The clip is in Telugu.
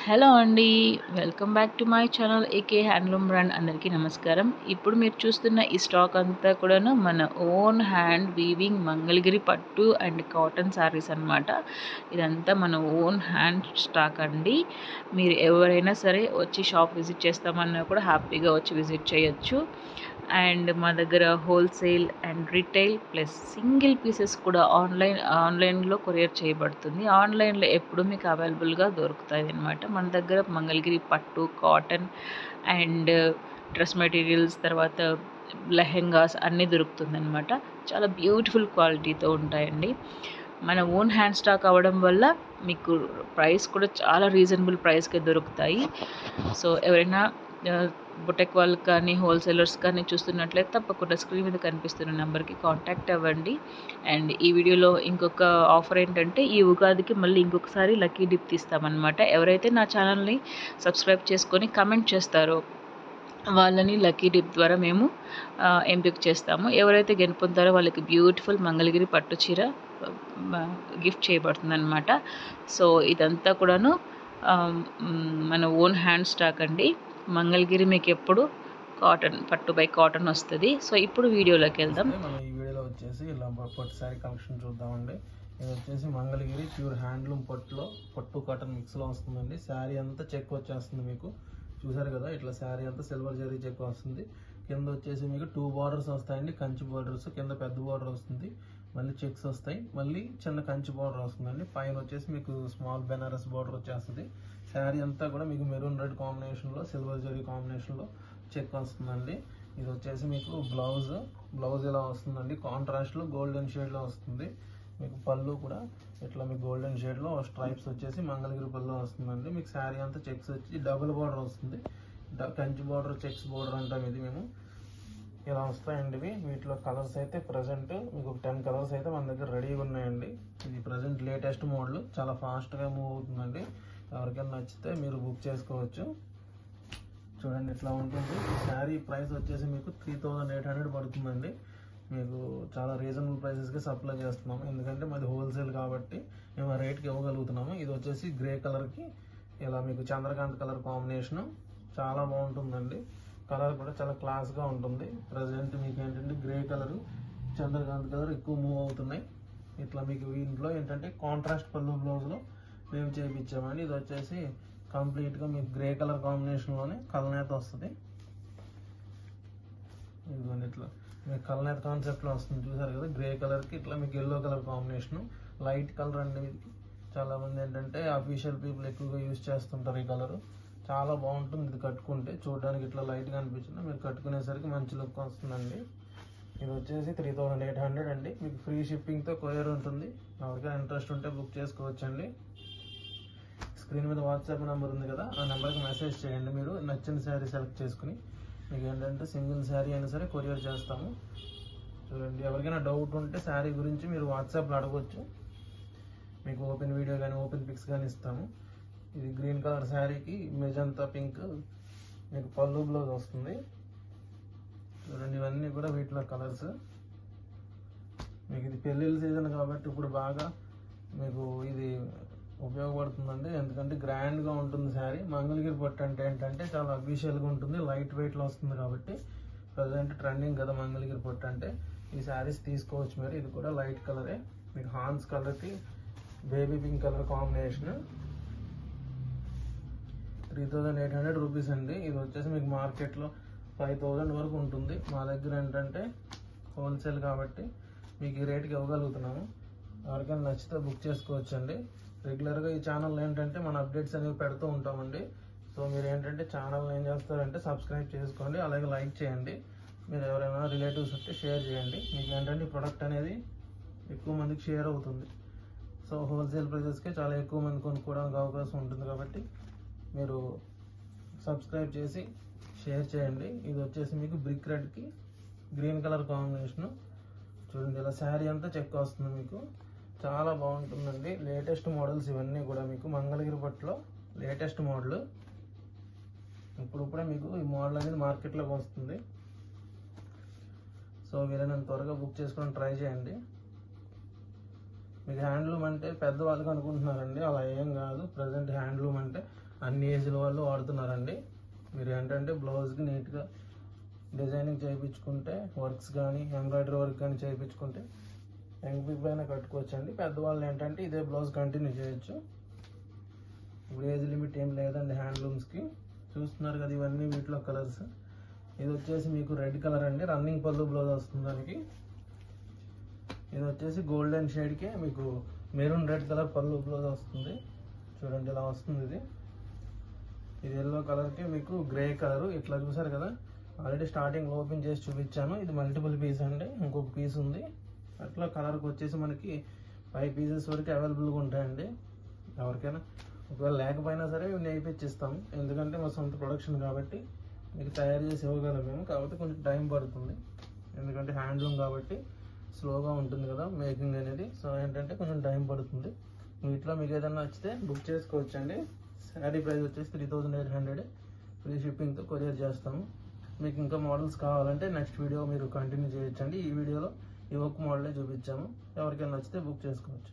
హలో అండి, welcome back to my channel AK handloom brand. అందరికీ నమస్కారం. ఇప్పుడు మీరు చూస్తున్న ఈ స్టాక్ అంతా కూడాను మన ఓన్ హ్యాండ్ వీవింగ్ మంగళగిరి పట్టు అండ్ కాటన్ శారీస్ అన్నమాట. ఇదంతా మన ఓన్ హ్యాండ్ స్టాక్ అండి. మీరు ఎవరైనా సరే వచ్చి షాప్ విజిట్ చేస్తామన్నా కూడా హ్యాపీగా వచ్చి విజిట్ చేయొచ్చు. అండ్ మా దగ్గర wholesale and retail plus single pieces కూడా ఆన్లైన్లో కొరియర్ చేయబడుతుంది. ఆన్లైన్లో ఎప్పుడు మీకు అవైలబుల్గా దొరుకుతాయి అన్నమాట. మన దగ్గర మంగళగిరి పట్టు, కాటన్ అండ్ డ్రెస్ మెటీరియల్స్, తర్వాత లెహెంగాస్ అన్నీ దొరుకుతుందన్నమాట. చాలా బ్యూటిఫుల్ క్వాలిటీతో ఉంటాయండి. మన ఓన్ హ్యాండ్ స్టాక్ అవ్వడం వల్ల మీకు ప్రైస్ కూడా చాలా రీజనబుల్ ప్రైస్కే దొరుకుతాయి. సో ఎవరైనా బుటెక్ వాళ్ళకి కానీ హోల్సేలర్స్ కానీ చూస్తున్నట్లయితే తప్పకుండా స్క్రీన్ మీద కనిపిస్తున్న నెంబర్కి కాంటాక్ట్ అవ్వండి. అండ్ ఈ వీడియోలో ఇంకొక ఆఫర్ ఏంటంటే, ఈ ఉగాదికి మళ్ళీ ఇంకొకసారి లక్కీ డిప్ తీస్తామన్నమాట. ఎవరైతే నా ఛానల్ని సబ్స్క్రైబ్ చేసుకొని కమెంట్ చేస్తారో వాళ్ళని లక్కీ డిప్ ద్వారా మేము ఎంపిక చేస్తాము. ఎవరైతే గెలుపొందారో వాళ్ళకి బ్యూటిఫుల్ మంగళగిరి పట్టు చీర గిఫ్ట్ చేయబడుతుంది అనమాట. సో ఇదంతా కూడాను మన ఓన్ హ్యాండ్ స్టాక్ అండి. మంగళగిరి మీకు ఎప్పుడు కాటన్, పట్టు బై కాటన్ వస్తుంది. సో ఇప్పుడు వీడియోలోకి వెళ్దాం. మనం ఈ వీడియోలో వచ్చేసి ఇలా పట్టు శారీ కలెక్షన్ చూద్దామండి. ఇది వచ్చేసి మంగళగిరి ప్యూర్ హ్యాండ్లూమ్ పట్టులో పట్టు కాటన్ మిక్స్లో వస్తుందండి. శారీ అంతా చెక్ వచ్చేస్తుంది. మీకు చూసారు కదా, ఇట్లా శారీ అంతా సిల్వర్ జరీ చెక్ వస్తుంది. కింద వచ్చేసి మీకు 2 బార్డర్స్ వస్తాయండి, కంచి బార్డర్స్. కింద పెద్ద బార్డర్ వస్తుంది, మళ్ళీ చెక్స్ వస్తాయి, మళ్ళీ చిన్న కంచి బార్డర్ వస్తుందండి. పైన వచ్చేసి మీకు స్మాల్ బెనారస్ బార్డర్ వచ్చేస్తుంది. శారీ అంతా కూడా మీకు మెరూన్ రెడ్ కాంబినేషన్లో, సిల్వర్ జరీ కాంబినేషన్లో చెక్ వస్తుందండి. ఇది వచ్చేసి మీకు బ్లౌజ్ ఇలా వస్తుందండి. కాంట్రాస్ట్లో గోల్డెన్ షేడ్లో వస్తుంది. మీకు పళ్ళు కూడా ఇట్లా మీకు గోల్డెన్ షేడ్లో స్ట్రైప్స్ వచ్చేసి మంగళగిరి పళ్ళు వస్తుందండి. మీకు శారీ అంతా చెక్స్ వచ్చి డబుల్ బార్డర్ వస్తుంది. కంచి బార్డర్, చెక్స్ బార్డర్ అంటాం ఇది మేము. ఇలా వస్తాయండి ఇవి. వీటిలో కలర్స్ అయితే ప్రజెంట్ మీకు 10 కలర్స్ అయితే మన దగ్గర రెడీగా ఉన్నాయండి. ఇది ప్రజెంట్ లేటెస్ట్ మోడల్, చాలా ఫాస్ట్గా మూవ్ అవుతుందండి. ఎవరికైనా నచ్చితే మీరు బుక్ చేసుకోవచ్చు. చూడండి ఇట్లా ఉంటుంది. ఈ శారీ ప్రైస్ వచ్చేసి మీకు 3800 పడుతుందండి. మీకు చాలా రీజనబుల్ ప్రైసెస్కి సప్లై చేస్తున్నాము, ఎందుకంటే మాది హోల్సేల్ కాబట్టి మేము ఆ రేట్కి ఇవ్వగలుగుతున్నాము. ఇది వచ్చేసి గ్రే కలర్కి ఇలా మీకు చంద్రకాంత్ కలర్ కాంబినేషను చాలా బాగుంటుందండి. కలర్ కూడా చాలా క్లాస్గా ఉంటుంది. ప్రజెంట్ మీకు ఏంటంటే గ్రే కలరు, చంద్రకాంత్ కలర్ ఎక్కువ మూవ్ అవుతున్నాయి. ఇట్లా మీకు ఇంట్లో ఏంటంటే కాంట్రాస్ట్ పళ్ళు బ్లౌజ్లో మేము చేయించామండి. ఇది వచ్చేసి కంప్లీట్గా మీకు గ్రే కలర్ కాంబినేషన్లోనే కలనేత వస్తుంది. ఇదిగోండి ఇట్లా మీకు కలనేత కాన్సెప్ట్లో వస్తుంది. చూసారు కదా, గ్రే కలర్కి ఇట్లా మీకు yellow colour combination. Light colour అండి ఇది. చాలామంది ఏంటంటే అఫీషియల్ పీపుల్ ఎక్కువగా యూజ్ చేస్తుంటారు ఈ కలరు. చాలా బాగుంటుంది ఇది కట్టుకుంటే. చూడడానికి ఇట్లా లైట్గా అనిపించింది, మీరు కట్టుకునేసరికి మంచి లుక్ వస్తుందండి. ఇది వచ్చేసి 3800 అండి. మీకు ఫ్రీ షిప్పింగ్తో కొరియర్ ఉంటుంది. ఎవరికైనా ఇంట్రెస్ట్ ఉంటే బుక్ చేసుకోవచ్చండి. స్క్రీన్ మీద వాట్సాప్ నెంబర్ ఉంది కదా, ఆ నెంబర్కి మెసేజ్ చేయండి. మీరు నచ్చిన శారీ సెలెక్ట్ చేసుకుని మీకు ఏంటంటే సింగిల్ శారీ అయినా సరే కొరియర్ చేస్తాము. చూడండి, ఎవరికైనా డౌట్ ఉంటే శారీ గురించి మీరు వాట్సాప్లో అడగవచ్చు. మీకు ఓపెన్ వీడియో కానీ ఓపెన్ పిక్స్ కానీ ఇస్తాము. ఇది గ్రీన్ కలర్ శారీకి మెజంతా పింక్ మీకు పళ్ళు బ్లౌజ్ వస్తుంది. చూడండి, ఇవన్నీ కూడా వీటిలో కలర్స్. మీకు ఇది పెళ్ళిళ్ళ సీజన్ కాబట్టి ఇప్పుడు బాగా మీకు ఇది ఉపయోగపడుతుందండి, ఎందుకంటే గ్రాండ్గా ఉంటుంది శారీ. మంగళగిరి పట్టు అంటే ఏంటంటే చాలా అఫీషియల్గా ఉంటుంది, లైట్ వెయిట్లో వస్తుంది కాబట్టి ప్రజెంట్ ట్రెండింగ్ కదా మంగళగిరి పట్టు అంటే. ఈ శారీస్ తీసుకోవచ్చు మీరు. ఇది కూడా లైట్ కలరే, మీకు హాన్స్ కలర్కి baby pink colour combination. 3800 rupees అండి. ఇది వచ్చేసి మీకు మార్కెట్లో 5000 వరకు ఉంటుంది. మా దగ్గర ఏంటంటే హోల్సేల్ కాబట్టి మీకు ఈ రేట్కి ఇవ్వగలుగుతున్నాము. ఎవరికైనా నచ్చితే బుక్ చేసుకోవచ్చు అండి. రెగ్యులర్గా ఈ ఛానల్ ఏంటంటే మన అప్డేట్స్ అనేవి పెడుతూ ఉంటామండి. సో మీరు ఏంటంటే ఛానల్ని ఏం చేస్తారంటే సబ్స్క్రైబ్ చేసుకోండి, అలాగే లైక్ చేయండి. మీరు ఎవరైనా రిలేటివ్స్ ఉంటే షేర్ చేయండి. మీకు ఏంటంటే ఈ ప్రొడక్ట్ అనేది ఎక్కువ మందికి షేర్ అవుతుంది. సో హోల్సేల్ ప్రైసెస్కే చాలా ఎక్కువ మంది కొనుక్కోవడానికి అవకాశం ఉంటుంది కాబట్టి మీరు సబ్స్క్రైబ్ చేసి షేర్ చేయండి. ఇది వచ్చేసి మీకు బ్రిక్ రెడ్కి గ్రీన్ కలర్ కాంబినేషను. చూడండి, ఇలా శారీ అంతా చెక్ వస్తుంది. మీకు చాలా బాగుంటుందండి. లేటెస్ట్ మోడల్స్ ఇవన్నీ కూడా మీకు మంగళగిరి పట్టులో లేటెస్ట్ మోడల్. ఇప్పుడే మీకు ఈ మోడల్ అనేది మార్కెట్లోకి వస్తుంది. సో వీలైనంత త్వరగా బుక్ చేసుకొని ట్రై చేయండి. మీకు హ్యాండ్లూమ్ అంటే పెద్దవాళ్ళకి అనుకుంటున్నారండి, అలా ఏం కాదు. ప్రజెంట్ హ్యాండ్లూమ్ అంటే అన్ని ఏజ్ల వాళ్ళు వాడుతున్నారండి. మీరు ఏంటంటే బ్లౌజ్కి నీట్గా డిజైనింగ్ చేయించుకుంటే, వర్క్స్ కానీ ఎంబ్రాయిడరీ వర్క్ కానీ చేయించుకుంటే యంగ్ పీపుల్ అయినా కట్టుకోవచ్చు అండి. పెద్దవాళ్ళు ఏంటంటే ఇదే బ్లౌజ్ కంటిన్యూ చేయొచ్చు. ఇప్పుడు ఏజ్ లిమిట్ ఏం లేదండి హ్యాండ్లూమ్స్కి. చూస్తున్నారు కదా, ఇవన్నీ వీటిలో కలర్స్. ఇది వచ్చేసి మీకు రెడ్ కలర్ అండి, రన్నింగ్ పళ్ళు బ్లౌజ్ వస్తుంది దానికి. ఇది వచ్చేసి గోల్డెన్ షేడ్కి మీకు మెరూన్ రెడ్ కలర్ పళ్ళు బ్లౌజ్ వస్తుంది. చూడండి ఇలా వస్తుంది ఇది. ఇది ఎల్లో కలర్కి మీకు గ్రే కలర్ ఇట్లా చూసారు కదా. ఆల్రెడీ స్టార్టింగ్ ఓపెన్ చేసి చూపించాను. ఇది మల్టిపుల్ పీస్ అండి, ఇంకొక పీస్ ఉంది. అట్లా కలర్కి వచ్చేసి మనకి 5 పీసెస్ వరకు అవైలబుల్గా ఉంటాయండి. ఎవరికైనా ఒకవేళ లేకపోయినా సరే నేర్పించిస్తాము, ఎందుకంటే మా సొంత ప్రొడక్షన్ కాబట్టి మీకు తయారు చేసి ఇవ్వగలం మేము. కాబట్టి కొంచెం టైం పడుతుంది, ఎందుకంటే హ్యాండ్లూమ్ కాబట్టి స్లోగా ఉంటుంది కదా మేకింగ్ అనేది. సో ఏంటంటే కొంచెం టైం పడుతుంది. వీటిలో మీకు ఏదైనా నచ్చితే బుక్ చేసుకోవచ్చండి. శారీ ప్రైస్ వచ్చేసి 3800, ఫ్రీ షిప్పింగ్తో కొరియర్ చేస్తాము. మీకు ఇంకా మోడల్స్ కావాలంటే నెక్స్ట్ వీడియో మీరు కంటిన్యూ చేయొచ్చండి. ఈ వీడియోలో ఈ ఒక్క మోడలే చూపించాము. ఎవరికైనా నచ్చితే బుక్ చేసుకోవచ్చు.